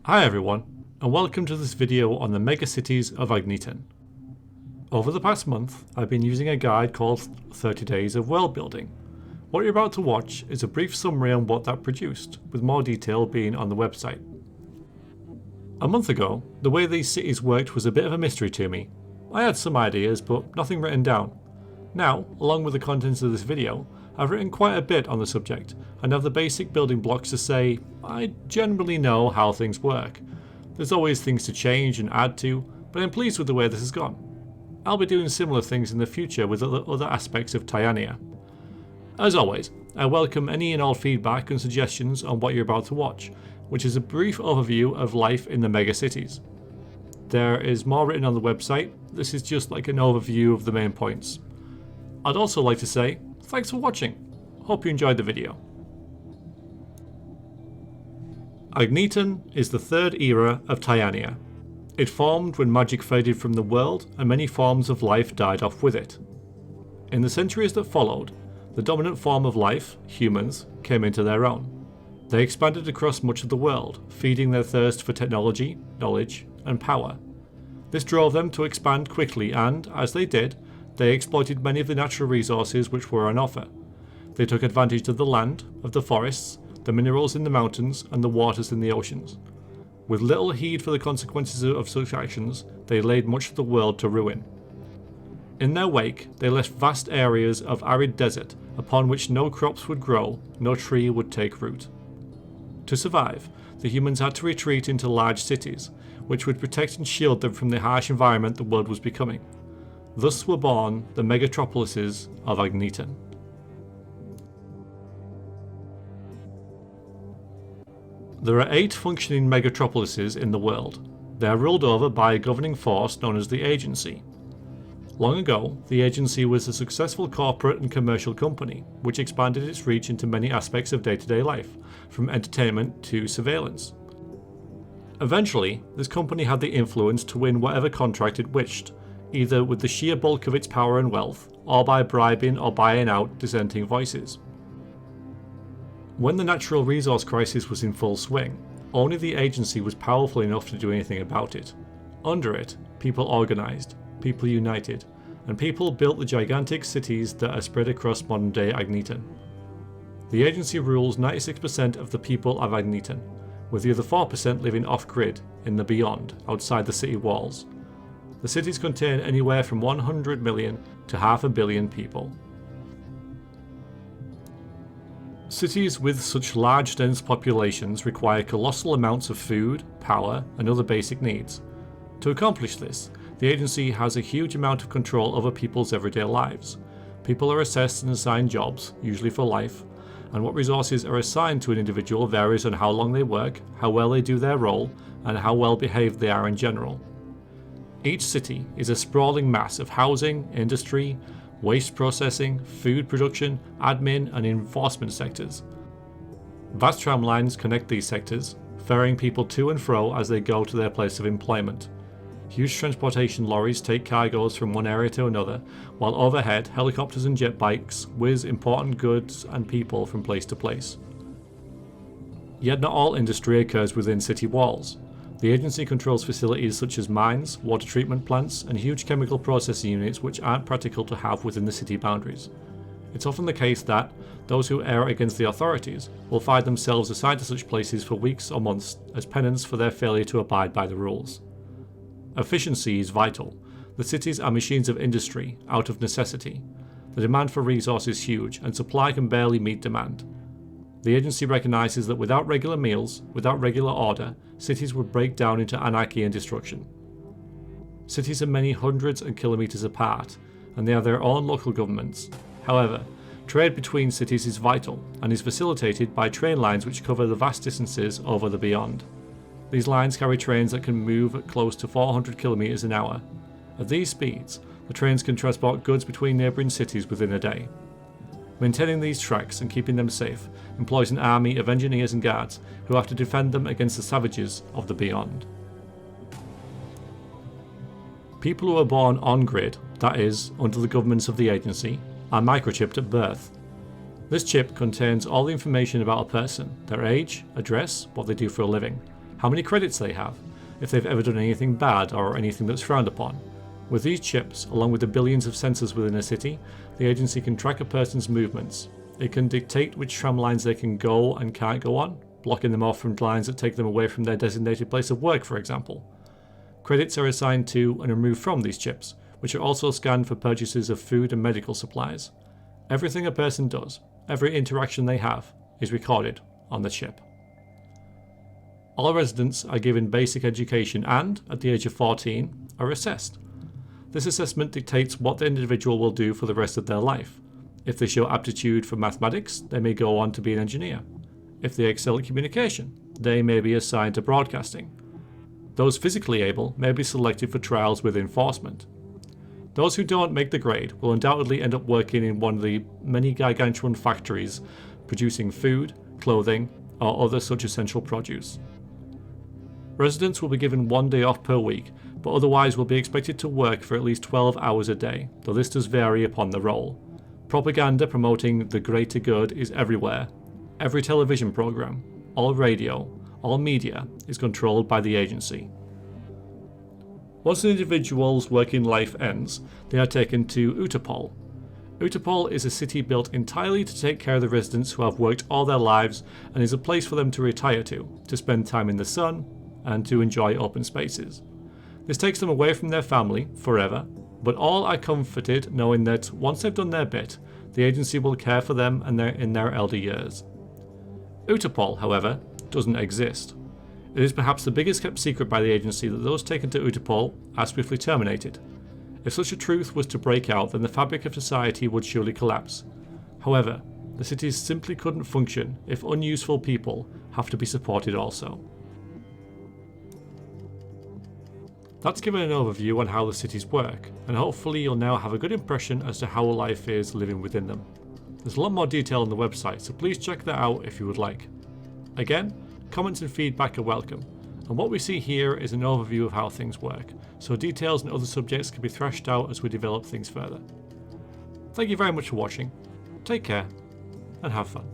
Hi everyone, and welcome to this video on the megacities of Agniton. Over the past month, I've been using a guide called 30 Days of World Building. What you're about to watch is a brief summary on what that produced, with more detail being on the website. A month ago, the way these cities worked was a bit of a mystery to me. I had some ideas, but nothing written down. Now, along with the contents of this video, I've written quite a bit on the subject, and have the basic building blocks to say I generally know how things work. There's always things to change and add to, but I'm pleased with the way this has gone. I'll be doing similar things in the future with other aspects of Tyania. As always, I welcome any and all feedback and suggestions on what you're about to watch, which is a brief overview of life in the megacities. There is more written on the website. This is just like an overview of the main points. I'd also like to say thanks for watching. Hope you enjoyed the video. Agniton is the third era of Tyania. It formed when magic faded from the world and many forms of life died off with it. In the centuries that followed, the dominant form of life, humans, came into their own. They expanded across much of the world, feeding their thirst for technology, knowledge, and power. This drove them to expand quickly and, as they did, they exploited many of the natural resources which were on offer. They took advantage of the land, of the forests, the minerals in the mountains, and the waters in the oceans. With little heed for the consequences of such actions, they laid much of the world to ruin. In their wake, they left vast areas of arid desert upon which no crops would grow, no tree would take root. To survive, the humans had to retreat into large cities, which would protect and shield them from the harsh environment the world was becoming. Thus were born the megatropolises of Agniton. There are 8 functioning megatropolises in the world. They are ruled over by a governing force known as the Agency. Long ago, the Agency was a successful corporate and commercial company, which expanded its reach into many aspects of day-to-day life, from entertainment to surveillance. Eventually, this company had the influence to win whatever contract it wished, either with the sheer bulk of its power and wealth, or by bribing or buying out dissenting voices. When the natural resource crisis was in full swing, only the Agency was powerful enough to do anything about it. Under it, people organised, people united, and people built the gigantic cities that are spread across modern-day Agniton. The Agency rules 96% of the people of Agniton, with the other 4% living off-grid, in the beyond, outside the city walls. The cities contain anywhere from 100 million to 500 million people. Cities with such large dense populations require colossal amounts of food, power, and other basic needs. To accomplish this, the Agency has a huge amount of control over people's everyday lives. People are assessed and assigned jobs, usually for life, and what resources are assigned to an individual varies on how long they work, how well they do their role, and how well behaved they are in general. Each city is a sprawling mass of housing, industry, waste processing, food production, admin, and enforcement sectors. Vast tram lines connect these sectors, ferrying people to and fro as they go to their place of employment. Huge transportation lorries take cargoes from one area to another, while overhead, helicopters and jet bikes whiz important goods and people from place to place. Yet not all industry occurs within city walls. The Agency controls facilities such as mines, water treatment plants, and huge chemical processing units which aren't practical to have within the city boundaries. It's often the case that those who err against the authorities will find themselves assigned to such places for weeks or months as penance for their failure to abide by the rules. Efficiency is vital. The cities are machines of industry, out of necessity. The demand for resource is huge, and supply can barely meet demand. The Agency recognises that without regular meals, without regular order, cities would break down into anarchy and destruction. Cities are many hundreds of kilometres apart, and they have their own local governments. However, trade between cities is vital, and is facilitated by train lines which cover the vast distances over the beyond. These lines carry trains that can move at close to 400 kilometres an hour. At these speeds, the trains can transport goods between neighbouring cities within a day. Maintaining these tracks and keeping them safe employs an army of engineers and guards who have to defend them against the savages of the beyond. People who are born on-grid, that is, under the governance of the Agency, are microchipped at birth. This chip contains all the information about a person, their age, address, what they do for a living. how many credits they have, if they've ever done anything bad or anything that's frowned upon. With these chips, along with the billions of sensors within a city, the agency can track a person's movements. It can dictate which tram lines they can go and can't go on, blocking them off from lines that take them away from their designated place of work, for example. Credits are assigned to and removed from these chips, which are also scanned for purchases of food and medical supplies. Everything a person does, every interaction they have, is recorded on the chip. All residents are given basic education and, at the age of 14, are assessed. This assessment dictates what the individual will do for the rest of their life. If they show aptitude for mathematics, they may go on to be an engineer. If they excel at communication, they may be assigned to broadcasting. Those physically able may be selected for trials with enforcement. Those who don't make the grade will undoubtedly end up working in one of the many gargantuan factories producing food, clothing, or other such essential produce. Residents will be given 1 day off per week, but otherwise will be expected to work for at least 12 hours a day, though this does vary upon the role. Propaganda promoting the greater good is everywhere. Every television program, all radio, all media is controlled by the agency. Once an individual's working life ends, they are taken to Utapol. Utapol is a city built entirely to take care of the residents who have worked all their lives and is a place for them to retire to spend time in the sun, and to enjoy open spaces. This takes them away from their family forever, but all are comforted knowing that once they've done their bit, the agency will care for them and in their elder years. Utapol, however, doesn't exist. It is perhaps the biggest kept secret by the agency that those taken to Utapol are swiftly terminated. If such a truth was to break out, then the fabric of society would surely collapse. However, the cities simply couldn't function if unuseful people have to be supported also. That's given an overview on how the cities work, and hopefully you'll now have a good impression as to how life is living within them. There's a lot more detail on the website, so please check that out if you would like. Again, comments and feedback are welcome, and what we see here is an overview of how things work, so details and other subjects can be thrashed out as we develop things further. Thank you very much for watching, take care, and have fun.